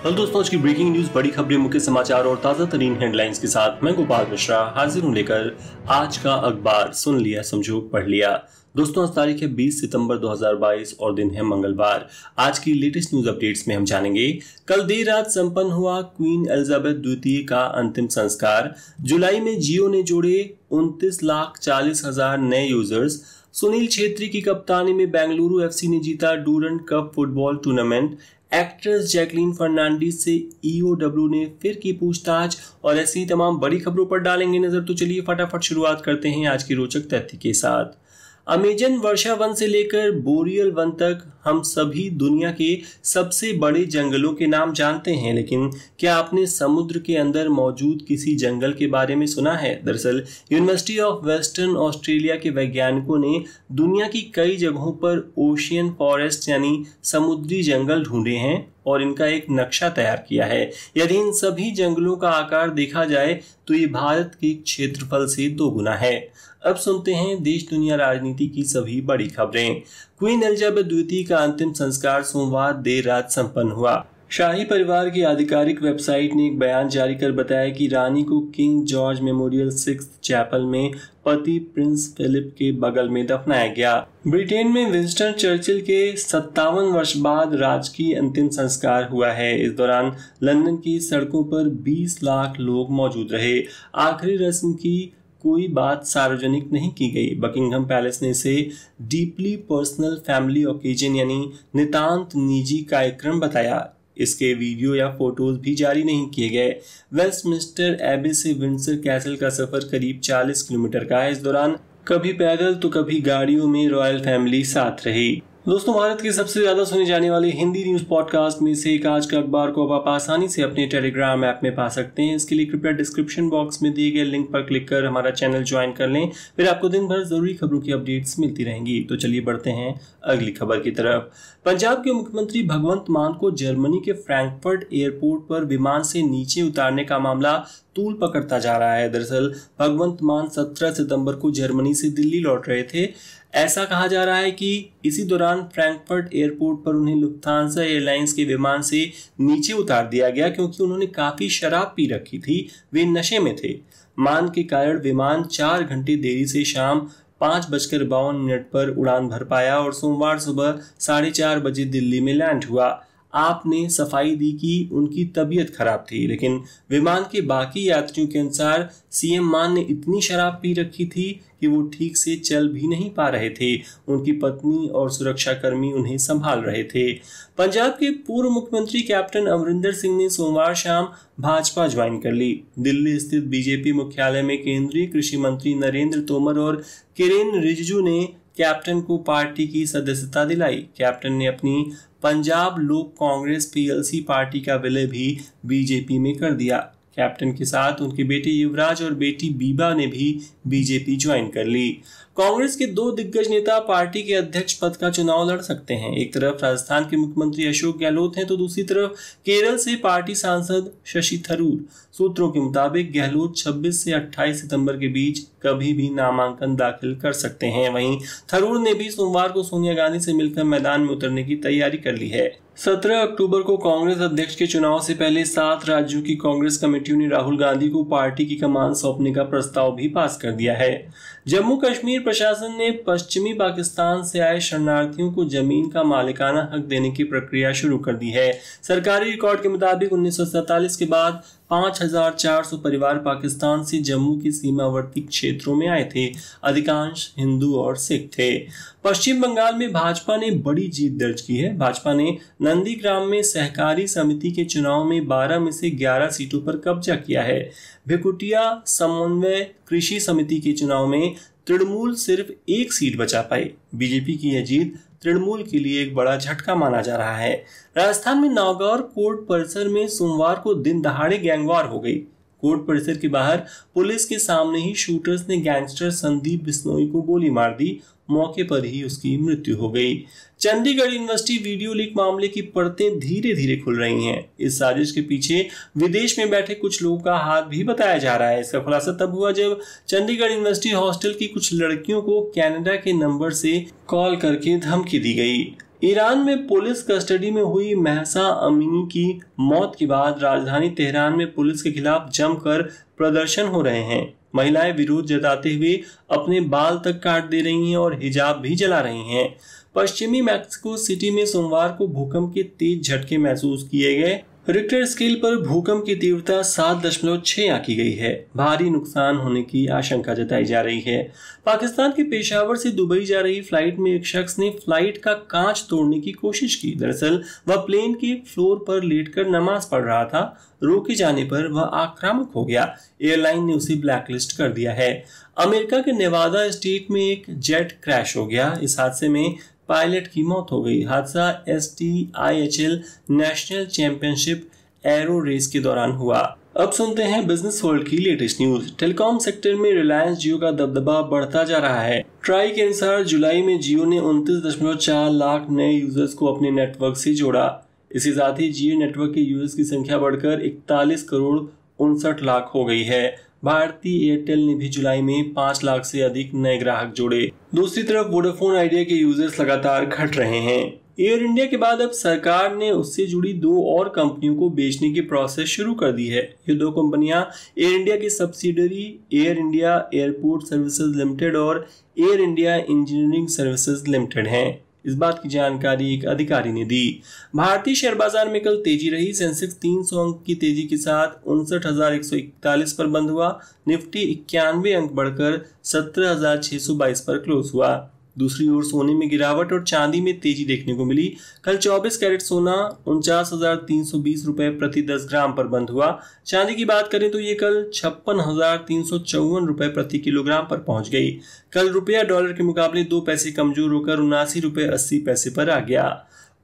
Hello दोस्तों, आज की ब्रेकिंग न्यूज, बड़ी खबरें, मुख्य समाचार और ताजा तरीन हेडलाइंस के साथ मैं गोपाल मिश्रा हाजिर हूं लेकर आज का अखबार। सुन लिया, समझो, पढ़ लिया। दोस्तों, आज तारीख है 20 सितंबर 2022 और दिन है मंगलवार। आज की लेटेस्ट न्यूज अपडेट्स में हम जानेंगे, कल देर रात संपन्न हुआ क्वीन एलिजाबेथ द्वितीय का अंतिम संस्कार। जुलाई में जियो ने जोड़े 29,40,000 नए यूजर्स। सुनील छेत्री की कप्तानी में बेंगलुरु एफसी ने जीता Durand Cup football tournament. Actress Jacqueline Fernandez से ईओडब्ल्यू ने फिर की पूछताछ और ऐसी तमाम बड़ी खबरों पर डालेंगे नजर। तो चलिए फटाफट शुरुआत करते हैं आज की रोचक तथ्य के साथ। अमेजन वर्षा वन से लेकर बोरियल वन तक हम सभी दुनिया के सबसे बड़े जंगलों के नाम जानते हैं, लेकिन क्या आपने समुद्र के अंदर मौजूद किसी जंगल के बारे में सुना है? दरअसल यूनिवर्सिटी ऑफ वेस्टर्न ऑस्ट्रेलिया के वैज्ञानिकों ने दुनिया की कई जगहों पर ओशियन फॉरेस्ट यानी समुद्री जंगल ढूंढे हैं और इनका एक नक्शा तैयार किया है। यदि इन सभी जंगलों का आकार देखा जाए तो ये भारत के क्षेत्रफल से 2 गुना है। अब सुनते हैं देश दुनिया राजनीति की सभी बड़ी खबरें। क्वीन एलिजाबेथ द्वितीय का अंतिम संस्कार सोमवार देर रात संपन्न हुआ। शाही परिवार की आधिकारिक वेबसाइट ने एक बयान जारी कर बताया कि रानी को king George memorial 6th chapel में पति प्रिंस फिलिप के बगल में दफनाया गया। ब्रिटेन में विंस्टन चर्चिल के 57 वर्ष बाद राजकीय अंतिम संस्कार हुआ है। इस दौरान लंदन की सड़कों पर 20 लाख लोग मौजूद रहे। आखिरी रस्म की कोई बात सार्वजनिक नहीं की गई। बकिंघम पैलेस ने इसे डीपली पर्सनल फैमिली ओकेजन यानी नितांत निजी कार्यक्रम बताया। इसके वीडियो या फोटोज भी जारी नहीं किए गए। वेस्टमिंस्टर एबे से विंडसर कैसल का सफर करीब 40 किलोमीटर का है। इस दौरान कभी पैदल तो कभी गाड़ियों में रॉयल फैमिली साथ रही। दोस्तों, भारत की सबसे ज्यादा सुनी जाने वाली हिंदी न्यूज पॉडकास्ट में से एक आज का अखबार को अब आप आसानी से अपने टेलीग्राम ऐप में पा सकते हैं। इसके लिए कृपया डिस्क्रिप्शन बॉक्स में दिए गए लिंक पर क्लिक कर हमारा चैनल ज्वाइन कर लें। फिर आपको दिन भर जरूरी खबरों की अपडेट्स मिलती रहेंगी। तो चलिए बढ़ते हैं अगली खबर की तरफ। पंजाब के मुख्यमंत्री भगवंत मान को जर्मनी के फ्रैंकफर्ट एयरपोर्ट पर विमान से नीचे उतारने का मामला तूल पकड़ता जा रहा है। दरअसल भगवंत मान 17 सितंबर को जर्मनी से दिल्ली लौट रहे थे। ऐसा कहा जा रहा है कि इसी दौरान फ्रैंकफर्ट एयरपोर्ट पर उन्हें लुफ्थांसा एयरलाइंस के विमान से नीचे उतार दिया गया क्योंकि उन्होंने काफी शराब पी रखी थी। वे नशे में थे। मान के कारण विमान 4 घंटे देरी से शाम 5:52 पर उड़ान भर पाया और सोमवार सुबह 4:30 बजे दिल्ली में लैंड हुआ। आपने सफाई दी कि उनकी तबीयत खराब थी, लेकिन विमान के बाकी यात्रियों के अनुसार सीएम मान ने इतनी शराब पी रखी थी कि वो ठीक से चल भी नहीं पा रहे थे। उनकी पत्नी और सुरक्षाकर्मी उन्हें संभाल रहे थे। पंजाब के पूर्व मुख्यमंत्री कैप्टन अमरिंदर सिंह ने सोमवार शाम भाजपा ज्वाइन कर ली। दिल्ली स्थित बीजेपी मुख्यालय में केंद्रीय कृषि मंत्री नरेंद्र तोमर और किरेन रिजिजू ने कैप्टन को पार्टी की सदस्यता दिलाई। कैप्टन ने अपनी पंजाब लोक कांग्रेस पीएलसी पार्टी का विलय भी बीजेपी में कर दिया। कैप्टन के साथ उनके बेटे युवराज और बेटी बीबा ने भी बीजेपी ज्वाइन कर ली। कांग्रेस के 2 दिग्गज नेता पार्टी के अध्यक्ष पद का चुनाव लड़ सकते हैं। एक तरफ राजस्थान के मुख्यमंत्री अशोक गहलोत हैं तो दूसरी तरफ केरल से पार्टी सांसद शशि थरूर। सूत्रों के मुताबिक गहलोत 26 से 28 सितंबर के बीच कभी भी नामांकन दाखिल कर सकते हैं। वहीं थरूर ने भी सोमवार को सोनिया गांधी से मिलकर मैदान में उतरने की तैयारी कर ली है। 17 अक्टूबर को कांग्रेस अध्यक्ष के चुनाव से पहले 7 राज्यों की कांग्रेस कमेटियों ने राहुल गांधी को पार्टी की कमान सौंपने का प्रस्ताव भी पास कर दिया है। जम्मू कश्मीर प्रशासन ने पश्चिमी पाकिस्तान से आए शरणार्थियों को जमीन का मालिकाना हक देने की प्रक्रिया शुरू कर दी है। सरकारी रिकॉर्ड के मुताबिक 1947 के बाद 5,400 परिवार पाकिस्तान से जम्मू के सीमावर्ती क्षेत्रों में आए थे। अधिकांश हिंदू और सिख थे। पश्चिम बंगाल में भाजपा ने बड़ी जीत दर्ज की है। भाजपा ने नंदीग्राम में सहकारी समिति के चुनाव में 12 में से 11 सीटों पर कब्जा किया है। भिकुटिया समन्वय कृषि समिति के चुनाव में तृणमूल सिर्फ 1 सीट बचा पाई। बीजेपी की यह जीत तृणमूल के लिए एक बड़ा झटका माना जा रहा है। राजस्थान में नागौर कोर्ट परिसर में सोमवार को दिन दहाड़े गैंगवार हो गई। कोर्ट परिसर के बाहर पुलिस के सामने ही शूटर्स ने गैंगस्टर संदीप बिश्नोई को गोली मार दी। मौके पर ही उसकी मृत्यु हो गई। चंडीगढ़ यूनिवर्सिटी वीडियो लीक मामले की परतें धीरे धीरे खुल रही हैं। इस साजिश के पीछे विदेश में बैठे कुछ लोगों का हाथ भी बताया जा रहा है। इसका खुलासा तब हुआ जब चंडीगढ़ यूनिवर्सिटी हॉस्टल की कुछ लड़कियों को कनाडा के नंबर से कॉल करके धमकी दी गई। ईरान में पुलिस कस्टडी में हुई महसा अमीनी की मौत के बाद राजधानी तेहरान में पुलिस के खिलाफ जमकर प्रदर्शन हो रहे हैं। महिलाएं विरोध जताते हुए अपने बाल तक काट दे रही हैं और हिजाब भी जला रही हैं। पश्चिमी मैक्सिको सिटी में सोमवार को भूकंप के तेज झटके महसूस किए गए। रिक्टर स्केल पर भूकंप की तीव्रता 7.6 आंकी गई है। भारी नुकसान होने की आशंका जताई जा रही है। पाकिस्तान के पेशावर से दुबई जा रही फ्लाइट में एक शख्स ने फ्लाइट का कांच तोड़ने की कोशिश की। दरअसल वह प्लेन के फ्लोर पर लेटकर नमाज पढ़ रहा था। रोके जाने पर वह आक्रामक हो गया। एयरलाइन ने उसे ब्लैकलिस्ट कर दिया है। अमेरिका के नेवादा स्टेट में एक जेट क्रैश हो गया। इस हादसे में पायलट की मौत हो गई। हादसा STIHL national championship aero race के दौरान हुआ। अब सुनते हैं बिजनेस वर्ल्ड की लेटेस्ट न्यूज। टेलीकॉम सेक्टर में रिलायंस जियो का दबदबा बढ़ता जा रहा है। ट्राई के अनुसार जुलाई में जियो ने 29.4 लाख नए यूजर्स को अपने नेटवर्क से जोड़ा। इसी साथ ही जियो नेटवर्क के यूजर्स की संख्या बढ़कर 41 करोड़ 59 लाख हो गई है। भारतीय एयरटेल ने भी जुलाई में 5 लाख से अधिक नए ग्राहक जोड़े। दूसरी तरफ वोडाफोन आइडिया के यूजर्स लगातार घट रहे हैं। एयर इंडिया के बाद अब सरकार ने उससे जुड़ी 2 और कंपनियों को बेचने की प्रोसेस शुरू कर दी है। ये 2 कंपनियां एयर इंडिया की subsidiary Air India airport services limited और Air India engineering services limited हैं। इस बात की जानकारी एक अधिकारी ने दी। भारतीय शेयर बाजार में कल तेजी रही। सेंसेक्स 300 अंक की तेजी के साथ 59,141 पर बंद हुआ। निफ्टी 91 अंक बढ़कर 17,622 पर क्लोज हुआ। दूसरी ओर सोने में गिरावट और चांदी में तेजी देखने को मिली। कल 24 कैरेट सोना 49,320 रुपए प्रति 10 ग्राम पर बंद हुआ। चांदी की बात करें तो ये कल 56,354 रुपए प्रति किलोग्राम पर पहुंच गई। कल रुपया डॉलर के मुकाबले 2 पैसे कमजोर होकर 79 रुपए 80 पैसे पर आ गया।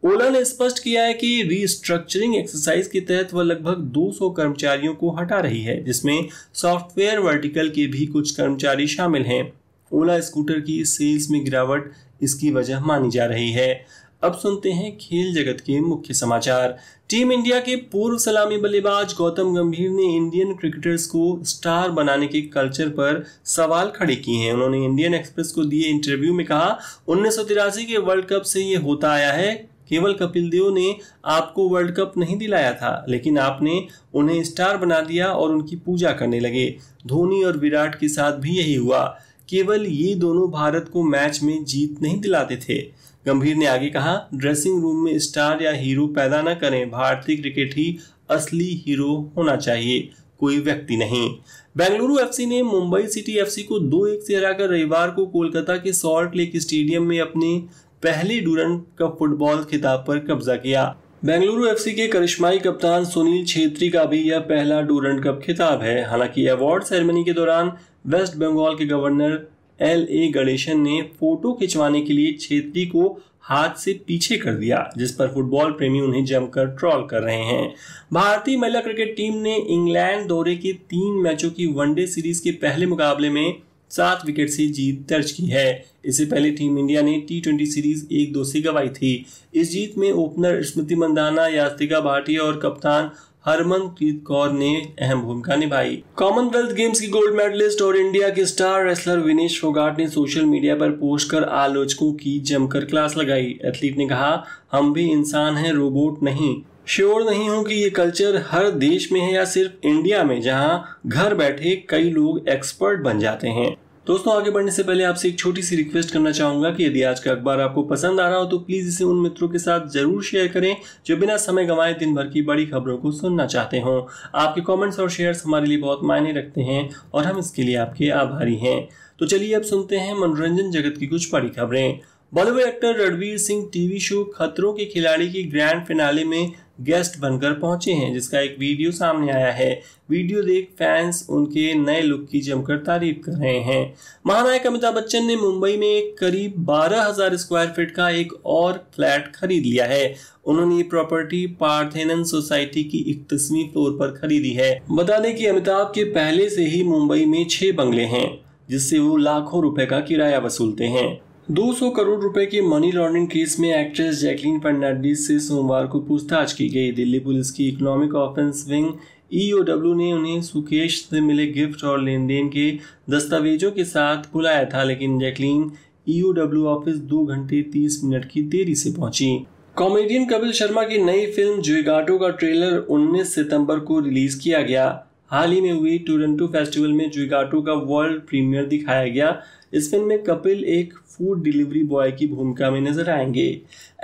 ओला ने स्पष्ट किया है कि रीस्ट्रक्चरिंग एक्सरसाइज के तहत वह लगभग 200 कर्मचारियों को हटा रही है, जिसमें सॉफ्टवेयर वर्टिकल के भी कुछ कर्मचारी शामिल हैं। ओला स्कूटर की सेल्स में गिरावट इसकी वजह मानी जा रही है। अब सुनते हैं खेल जगत के मुख्य समाचार। टीम इंडिया के पूर्व सलामी बल्लेबाज गौतम गंभीर ने इंडियन क्रिकेटर्स को स्टार बनाने के कल्चर पर सवाल खड़े किए हैं। उन्होंने इंडियन एक्सप्रेस को दिए इंटरव्यू में कहा, 1983 के वर्ल्ड कप से ये होता आया है। केवल कपिल देव ने आपको वर्ल्ड कप नहीं दिलाया था, लेकिन आपने उन्हें स्टार बना दिया और उनकी पूजा करने लगे। धोनी और विराट के साथ भी यही हुआ। केवल ये दोनों भारत को मैच में जीत नहीं दिलाते थे। गंभीर ने आगे कहा, ड्रेसिंग रूम में स्टार या हीरो पैदा न करें। भारतीय क्रिकेट ही असली हीरो होना चाहिए, कोई व्यक्ति नहीं। बेंगलुरु FC ने मुंबई सिटी FC को 2-1 से हराकर रविवार को कोलकाता के सॉल्ट लेक स्टेडियम में अपने पहले डूरंड कप फुटबॉल खिताब पर कब्जा किया। बेंगलुरु FC के करिश्माई कप्तान सुनील छेत्री का भी यह पहला डूरंड कप खिताब है। हालांकि अवार्ड सेरेमनी के दौरान वेस्ट बंगाल के गवर्नर LA गणेशन ने फोटो खिंचवाने के लिए छेत्री को हाथ से पीछे कर दिया, जिस पर फुटबॉल प्रेमी उन्हें जमकर ट्रोल कर रहे हैं। भारतीय महिला क्रिकेट टीम ने इंग्लैंड दौरे के 3 मैचों की वनडे सीरीज के पहले मुकाबले में 7 विकेट से जीत दर्ज की है। इससे पहले टीम इंडिया ने T20 सीरीज 1-2 से गंवाई थी। इस जीत में ओपनर स्मृति मंदाना, यास्तिका भाटिया और कप्तान हरमनप्रीत कौर ने अहम भूमिका निभाई। कॉमनवेल्थ गेम्स की गोल्ड मेडलिस्ट और इंडिया के स्टार रेसलर विनेश फोगाट ने सोशल मीडिया पर पोस्ट कर आलोचकों की जमकर क्लास लगाई। एथलीट ने कहा, हम भी इंसान हैं, रोबोट नहीं। श्योर नहीं हूं कि ये कल्चर हर देश में है या सिर्फ इंडिया में, जहां घर बैठे कई लोग एक्सपर्ट बन जाते हैं। दोस्तों, आगे बढ़ने से पहले आपसे एक छोटी सी रिक्वेस्ट करना चाहूंगा कि यदि आज का अखबार आपको पसंद आ रहा हो तो प्लीज इसे उन मित्रों के साथ जरूर शेयर करें जो बिना समय गंवाए दिन भर की बड़ी खबरों को सुनना चाहते हो। आपके कमेंट्स और शेयर्स हमारे लिए बहुत मायने रखते हैं और हम इसके लिए आपके आभारी हैं। तो चलिए अब सुनते हैं मनोरंजन जगत की कुछ बड़ी खबरें। Bollywood actor Ranveer Singh TV show खतरों के खिलाड़ी की ग्रैंड फिनाले में गेस्ट बनकर पहुंचे हैं, जिसका एक वीडियो सामने आया है। वीडियो देख फैंस उनके नए लुक की जमकर तारीफ कर रहे हैं। महानायक अमिताभ बच्चन ने मुंबई में करीब 12,000 स्क्वायर फीट का एक और फ्लैट खरीद लिया है। उन्होंने ये प्रॉपर्टी पार्थेनन सोसाइटी की 31वीं फ्लोर पर खरीदी है। बता दें कि अमिताभ के पहले से ही मुंबई में 6 बंगले हैं, जिससे वो लाखों रुपए का किराया वसूलते हैं। 200 करोड़ रुपए के मनी लॉन्ड्रिंग केस में एक्ट्रेस जैकलीन फर्नांडीज से सोमवार को पूछताछ की गई। दिल्ली पुलिस की इकोनॉमिक ऑफेंस विंग EOW ने उन्हें सुकेश से मिले गिफ्ट और लेन देन के दस्तावेजों के साथ बुलाया था, लेकिन जैकलीन EOW ऑफिस 2 घंटे 30 मिनट की देरी से पहुंची। कॉमेडियन कपिल शर्मा की नई फिल्म जुइगाटो का ट्रेलर 19 सितंबर को रिलीज किया गया। हाल ही में हुई टोरंटो फेस्टिवल में जुइगाटो का वर्ल्ड प्रीमियर दिखाया गया। इस फिल्म में कपिल एक फूड डिलीवरी बॉय की भूमिका में नजर आएंगे।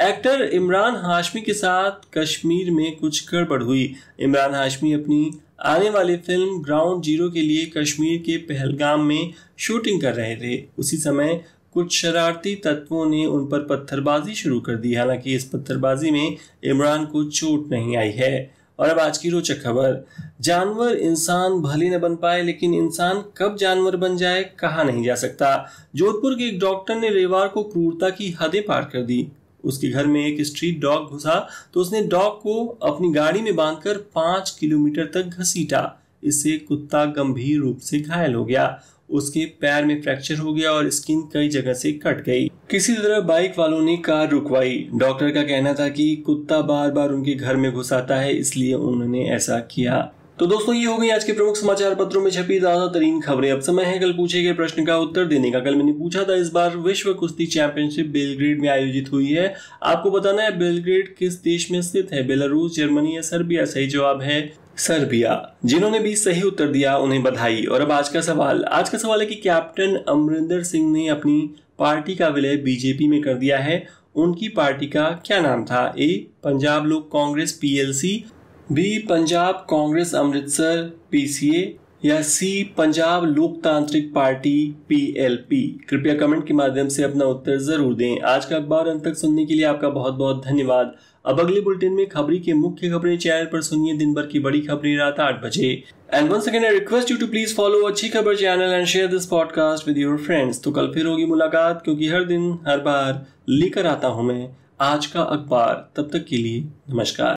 एक्टर इमरान हाशमी के साथ कश्मीर में कुछ गड़बड़ हुई। इमरान हाशमी अपनी आने वाली फिल्म ग्राउंड जीरो के लिए कश्मीर के पहलगाम में शूटिंग कर रहे थे। उसी समय कुछ शरारती तत्वों ने उन पर पत्थरबाजी शुरू कर दी। हालांकि इस पत्थरबाजी में इमरान को चोट नहीं आई है। और अब आज की रोचक खबर, जानवर इंसान भले न बन पाए लेकिन इंसान कब जानवर बन जाए कहा नहीं जा सकता। जोधपुर के एक डॉक्टर ने रविवार को क्रूरता की हदें पार कर दी। उसके घर में एक स्ट्रीट डॉग घुसा तो उसने डॉग को अपनी गाड़ी में बांधकर 5 किलोमीटर तक घसीटा। इससे कुत्ता गंभीर रूप से घायल हो गया। उसके पैर में फ्रैक्चर हो गया और स्किन कई जगह से कट गई। किसी तरह बाइक वालों ने कार रुकवाई। डॉक्टर का कहना था कि कुत्ता बार बार उनके घर में घुस आता है, इसलिए उन्होंने ऐसा किया। तो दोस्तों, ये हो गई आज के प्रमुख समाचार पत्रों में छपी ज्यादातरीन खबरें। अब समय है कल पूछे गए प्रश्न का उत्तर देने का। कल मैंने पूछा था इस बार विश्व कुश्ती चैंपियनशिप बेलग्रेड में आयोजित हुई है। आपको बताना है बेलग्रेड किस देश में स्थित है, बेलारूस, जर्मनी या सर्बिया। सही जवाब है सर्बिया। जिन्होंने भी सही उत्तर दिया उन्हें बधाई। और अब आज का सवाल है कि कैप्टन अमरिंदर सिंह ने अपनी पार्टी का विलय बीजेपी में कर दिया है। उनकी पार्टी का क्या नाम था? A Punjab Lok Congress PLC, B Punjab Congress Amritsar PCA या सी पंजाब लोकतांत्रिक पार्टी PLP। कृपया कमेंट के माध्यम से अपना उत्तर जरूर दें। आज का अखबार अंत तक सुनने के लिए आपका बहुत बहुत धन्यवाद। अब अगले बुलेटिन में खबरी के मुख्य खबरें चैनल पर सुनिए। दिन भर की बड़ी खबरें रात 8 बजे। And once again I request you to please follow अच्छी खबर channel and share this podcast with your friends. तो कल फिर होगी मुलाकात, क्योंकि हर दिन हर बार लेकर आता हूं मैं आज का अखबार। तब तक के लिए नमस्कार।